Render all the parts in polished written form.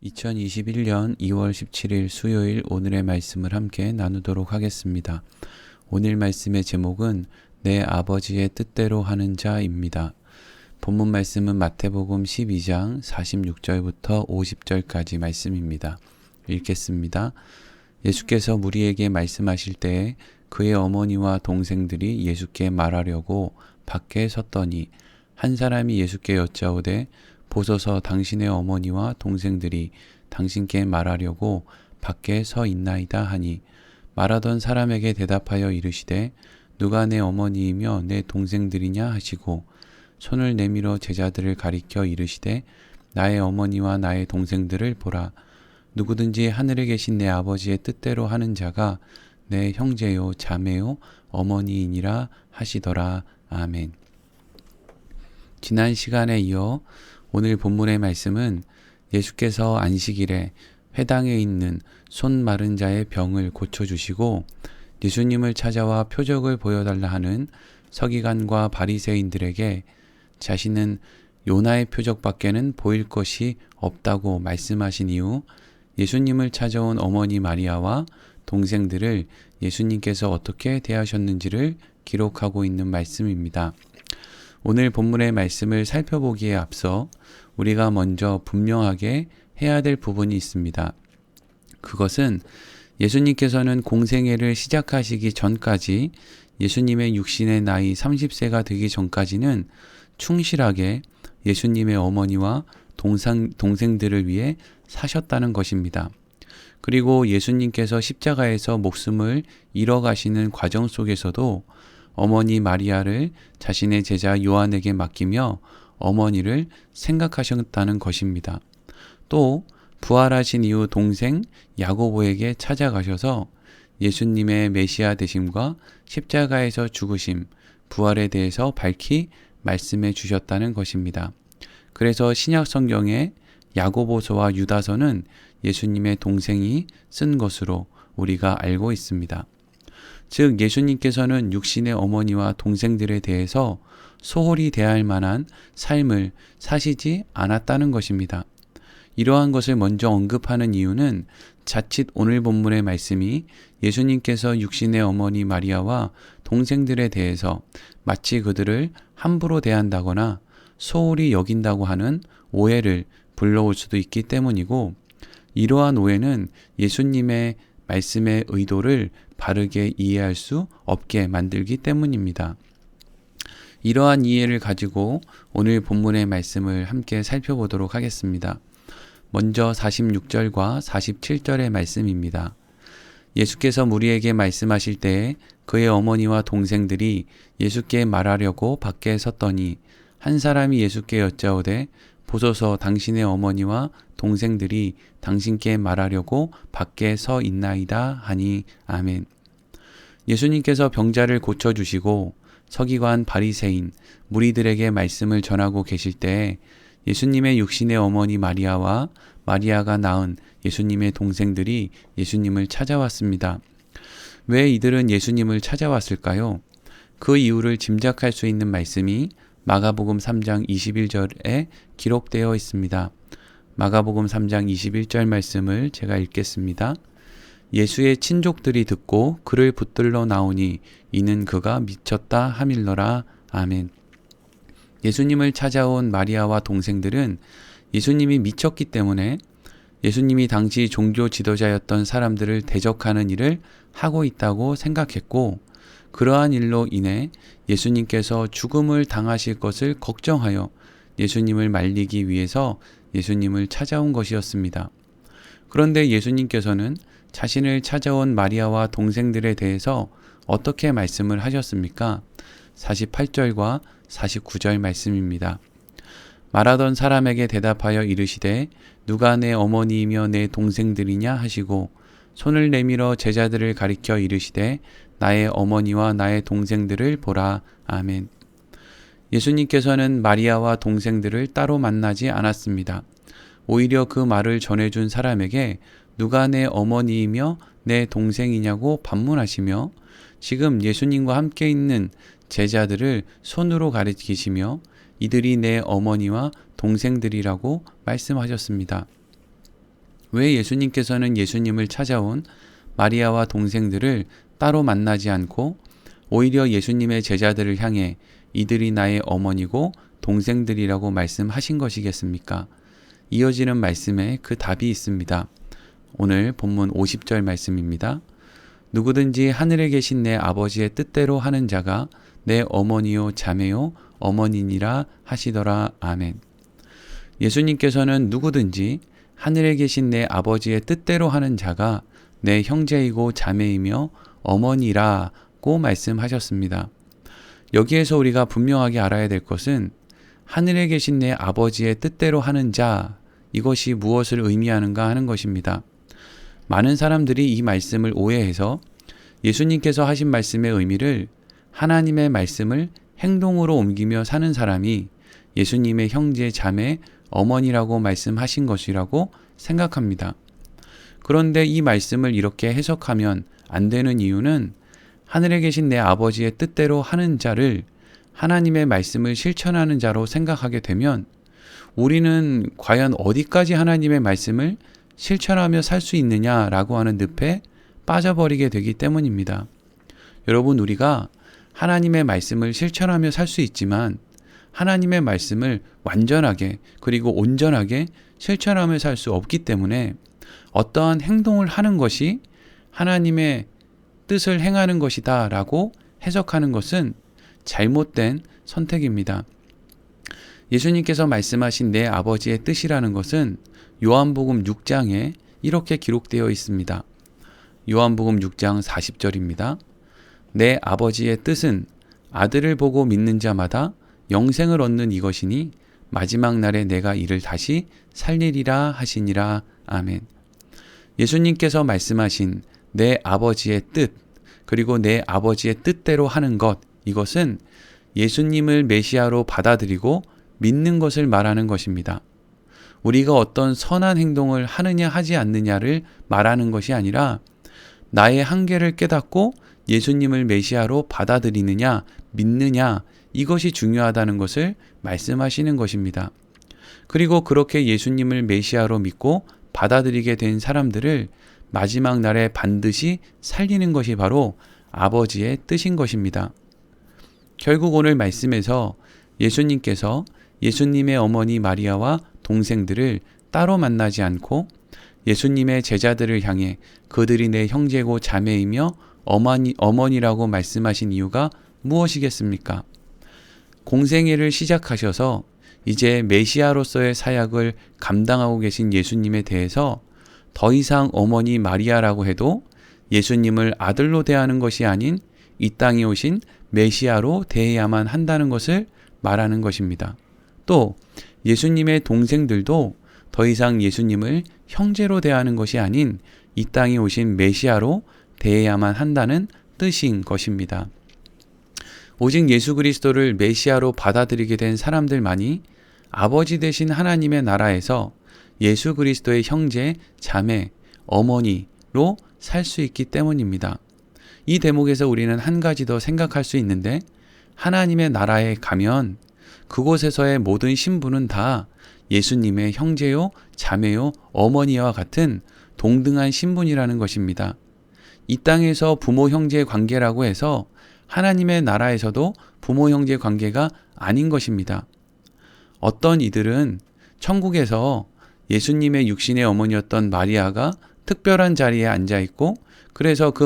2021년 2월 17일 수요일 오늘의 말씀을 함께 나누도록 하겠습니다. 오늘 말씀의 제목은 내 아버지의 뜻대로 하는 자입니다. 본문 말씀은 마태복음 12장 46절부터 50절까지 말씀입니다. 읽겠습니다. 예수께서 무리에게 말씀하실 때에 그의 어머니와 동생들이 예수께 말하려고 밖에 섰더니 한 사람이 예수께 여짜오되 보소서 당신의 어머니와 동생들이 당신께 말하려고 밖에 서 있나이다 하니 말하던 사람에게 대답하여 이르시되 누가 내 어머니이며 내 동생들이냐 하시고 손을 내밀어 제자들을 가리켜 이르시되 나의 어머니와 나의 동생들을 보라. 누구든지 하늘에 계신 내 아버지의 뜻대로 하는 자가 내 형제요 자매요 어머니이니라 하시더라. 아멘. 지난 시간에 이어 오늘 본문의 말씀은 예수께서 안식일에 회당에 있는 손 마른 자의 병을 고쳐주시고 예수님을 찾아와 표적을 보여달라 하는 서기관과 바리새인들에게 자신은 요나의 표적밖에는 보일 것이 없다고 말씀하신 이후 예수님을 찾아온 어머니 마리아와 동생들을 예수님께서 어떻게 대하셨는지를 기록하고 있는 말씀입니다. 오늘 본문의 말씀을 살펴보기에 앞서 우리가 먼저 분명하게 해야 될 부분이 있습니다. 그것은 예수님께서는 공생애를 시작하시기 전까지 예수님의 육신의 나이 30세가 되기 전까지는 충실하게 예수님의 어머니와 동생들을 위해 사셨다는 것입니다. 그리고 예수님께서 십자가에서 목숨을 잃어가시는 과정 속에서도 어머니 마리아를 자신의 제자 요한에게 맡기며 어머니를 생각하셨다는 것입니다. 또 부활하신 이후 동생 야고보에게 찾아가셔서 예수님의 메시아 되심과 십자가에서 죽으심, 부활에 대해서 밝히 말씀해 주셨다는 것입니다. 그래서 신약 성경에 야고보서와 유다서는 예수님의 동생이 쓴 것으로 우리가 알고 있습니다. 즉 예수님께서는 육신의 어머니와 동생들에 대해서 소홀히 대할 만한 삶을 사시지 않았다는 것입니다. 이러한 것을 먼저 언급하는 이유는 자칫 오늘 본문의 말씀이 예수님께서 육신의 어머니 마리아와 동생들에 대해서 마치 그들을 함부로 대한다거나 소홀히 여긴다고 하는 오해를 불러올 수도 있기 때문이고, 이러한 오해는 예수님의 말씀의 의도를 바르게 이해할 수 없게 만들기 때문입니다. 이러한 이해를 가지고 오늘 본문의 말씀을 함께 살펴보도록 하겠습니다. 먼저 46절과 47절의 말씀입니다. 예수께서 무리에게 말씀하실 때에 그의 어머니와 동생들이 예수께 말하려고 밖에 섰더니 한 사람이 예수께 여짜오되 보소서 당신의 어머니와 동생들이 당신께 말하려고 밖에 서 있나이다 하니 아멘. 예수님께서 병자를 고쳐주시고 서기관 바리새인 무리들에게 말씀을 전하고 계실 때 예수님의 육신의 어머니 마리아와 마리아가 낳은 예수님의 동생들이 예수님을 찾아왔습니다. 왜 이들은 예수님을 찾아왔을까요? 그 이유를 짐작할 수 있는 말씀이 마가복음 3장 21절에 기록되어 있습니다. 마가복음 3장 21절 말씀을 제가 읽겠습니다. 예수의 친족들이 듣고 그를 붙들러 나오니 이는 그가 미쳤다 하밀러라. 아멘. 예수님을 찾아온 마리아와 동생들은 예수님이 미쳤기 때문에 예수님이 당시 종교 지도자였던 사람들을 대적하는 일을 하고 있다고 생각했고, 그러한 일로 인해 예수님께서 죽음을 당하실 것을 걱정하여 예수님을 말리기 위해서 예수님을 찾아온 것이었습니다. 그런데 예수님께서는 자신을 찾아온 마리아와 동생들에 대해서 어떻게 말씀을 하셨습니까? 48절과 49절 말씀입니다. 말하던 사람에게 대답하여 이르시되 누가 내 어머니이며 내 동생들이냐 하시고 손을 내밀어 제자들을 가리켜 이르시되 나의 어머니와 나의 동생들을 보라. 아멘. 예수님께서는 마리아와 동생들을 따로 만나지 않았습니다. 오히려 그 말을 전해준 사람에게 누가 내 어머니이며 내 동생이냐고 반문하시며 지금 예수님과 함께 있는 제자들을 손으로 가리키시며 이들이 내 어머니와 동생들이라고 말씀하셨습니다. 왜 예수님께서는 예수님을 찾아온 마리아와 동생들을 따로 만나지 않고 오히려 예수님의 제자들을 향해 이들이 나의 어머니고 동생들이라고 말씀하신 것이겠습니까? 이어지는 말씀에 그 답이 있습니다. 오늘 본문 50절 말씀입니다. 누구든지 하늘에 계신 내 아버지의 뜻대로 하는 자가 내 어머니요 자매요 어머니니라 하시더라. 아멘. 예수님께서는 누구든지 하늘에 계신 내 아버지의 뜻대로 하는 자가 내 형제이고 자매이며 어머니라고 말씀하셨습니다. 여기에서 우리가 분명하게 알아야 될 것은 하늘에 계신 내 아버지의 뜻대로 하는 자, 이것이 무엇을 의미하는가 하는 것입니다. 많은 사람들이 이 말씀을 오해해서 예수님께서 하신 말씀의 의미를 하나님의 말씀을 행동으로 옮기며 사는 사람이 예수님의 형제, 자매, 어머니라고 말씀하신 것이라고 생각합니다. 그런데 이 말씀을 이렇게 해석하면 안 되는 이유는 하늘에 계신 내 아버지의 뜻대로 하는 자를 하나님의 말씀을 실천하는 자로 생각하게 되면 우리는 과연 어디까지 하나님의 말씀을 실천하며 살 수 있느냐라고 하는 늪에 빠져버리게 되기 때문입니다. 여러분, 우리가 하나님의 말씀을 실천하며 살 수 있지만 하나님의 말씀을 완전하게 그리고 온전하게 실천하며 살 수 없기 때문에 어떠한 행동을 하는 것이 하나님의 뜻을 행하는 것이다 라고 해석하는 것은 잘못된 선택입니다. 예수님께서 말씀하신 내 아버지의 뜻이라는 것은 요한복음 6장에 이렇게 기록되어 있습니다. 요한복음 6장 40절입니다. 내 아버지의 뜻은 아들을 보고 믿는 자마다 영생을 얻는 이것이니 마지막 날에 내가 이를 다시 살리리라 하시니라. 아멘. 예수님께서 말씀하신 내 아버지의 뜻, 그리고 내 아버지의 뜻대로 하는 것, 이것은 예수님을 메시아로 받아들이고 믿는 것을 말하는 것입니다. 우리가 어떤 선한 행동을 하느냐 하지 않느냐를 말하는 것이 아니라 나의 한계를 깨닫고 예수님을 메시아로 받아들이느냐, 믿느냐, 이것이 중요하다는 것을 말씀하시는 것입니다. 그리고 그렇게 예수님을 메시아로 믿고 받아들이게 된 사람들을 마지막 날에 반드시 살리는 것이 바로 아버지의 뜻인 것입니다. 결국 오늘 말씀에서 예수님께서 예수님의 어머니 마리아와 동생들을 따로 만나지 않고 예수님의 제자들을 향해 그들이 내 형제고 자매이며 어머니라고 말씀하신 이유가 무엇이겠습니까? 공생애를 시작하셔서 이제 메시아로서의 사역을 감당하고 계신 예수님에 대해서 더 이상 어머니 마리아라고 해도 예수님을 아들로 대하는 것이 아닌 이 땅에 오신 메시아로 대해야만 한다는 것을 말하는 것입니다. 또 예수님의 동생들도 더 이상 예수님을 형제로 대하는 것이 아닌 이 땅에 오신 메시아로 대해야만 한다는 뜻인 것입니다. 오직 예수 그리스도를 메시아로 받아들이게 된 사람들만이 아버지 되신 하나님의 나라에서 예수 그리스도의 형제, 자매, 어머니로 살 수 있기 때문입니다. 이 대목에서 우리는 한 가지 더 생각할 수 있는데, 하나님의 나라에 가면 그곳에서의 모든 신분은 다 예수님의 형제요, 자매요, 어머니와 같은 동등한 신분이라는 것입니다. 이 땅에서 부모 형제 관계라고 해서 하나님의 나라에서도 부모 형제 관계가 아닌 것입니다. 어떤 이들은 천국에서 예수님의 육신의 어머니였던 마리아가 특별한 자리에 앉아 있고, 그래서 그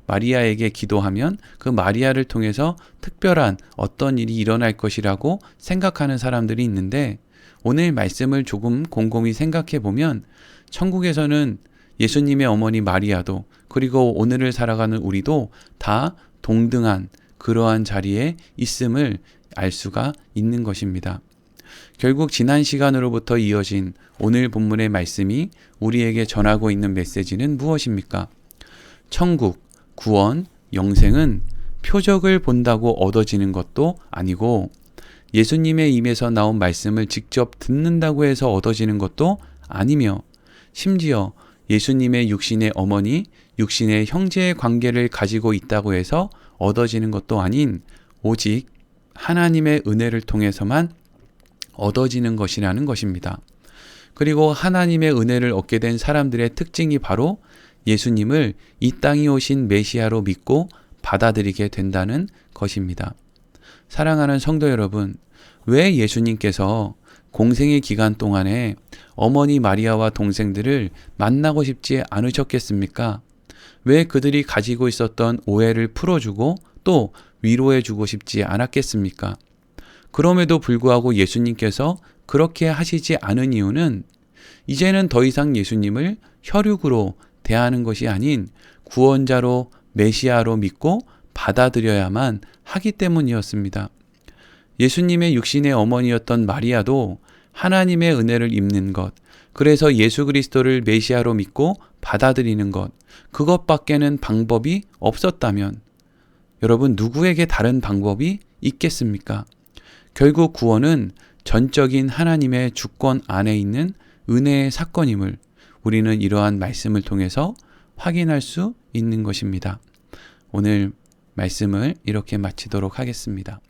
마리아에게 기도하면 그 마리아를 통해서 특별한 어떤 일이 일어날 것이라고 생각하는 사람들이 있는데, 오늘 말씀을 조금 곰곰이 생각해 보면 천국에서는 예수님의 어머니 마리아도 그리고 오늘을 살아가는 우리도 다 동등한 그러한 자리에 있음을 알 수가 있는 것입니다. 결국 지난 시간으로부터 이어진 오늘 본문의 말씀이 우리에게 전하고 있는 메시지는 무엇입니까? 천국, 구원, 영생은 표적을 본다고 얻어지는 것도 아니고 예수님의 입에서 나온 말씀을 직접 듣는다고 해서 얻어지는 것도 아니며, 심지어 예수님의 육신의 어머니, 육신의 형제의 관계를 가지고 있다고 해서 얻어지는 것도 아닌 오직 하나님의 은혜를 통해서만 얻어지는 것이라는 것입니다. 그리고 하나님의 은혜를 얻게 된 사람들의 특징이 바로 예수님을 이 땅에 오신 메시아로 믿고 받아들이게 된다는 것입니다. 사랑하는 성도 여러분, 왜 예수님께서 공생의 기간 동안에 어머니 마리아와 동생들을 만나고 싶지 않으셨겠습니까? 왜 그들이 가지고 있었던 오해를 풀어주고 또 위로해주고 싶지 않았겠습니까? 그럼에도 불구하고 예수님께서 그렇게 하시지 않은 이유는 이제는 더 이상 예수님을 혈육으로 대하는 것이 아닌 구원자로 메시아로 믿고 받아들여야만 하기 때문이었습니다. 예수님의 육신의 어머니였던 마리아도 하나님의 은혜를 입는 것, 그래서 예수 그리스도를 메시아로 믿고 받아들이는 것, 그것밖에는 방법이 없었다면 여러분 누구에게 다른 방법이 있겠습니까? 결국 구원은 전적인 하나님의 주권 안에 있는 은혜의 사건임을 우리는 이러한 말씀을 통해서 확인할 수 있는 것입니다. 오늘 말씀을 이렇게 마치도록 하겠습니다.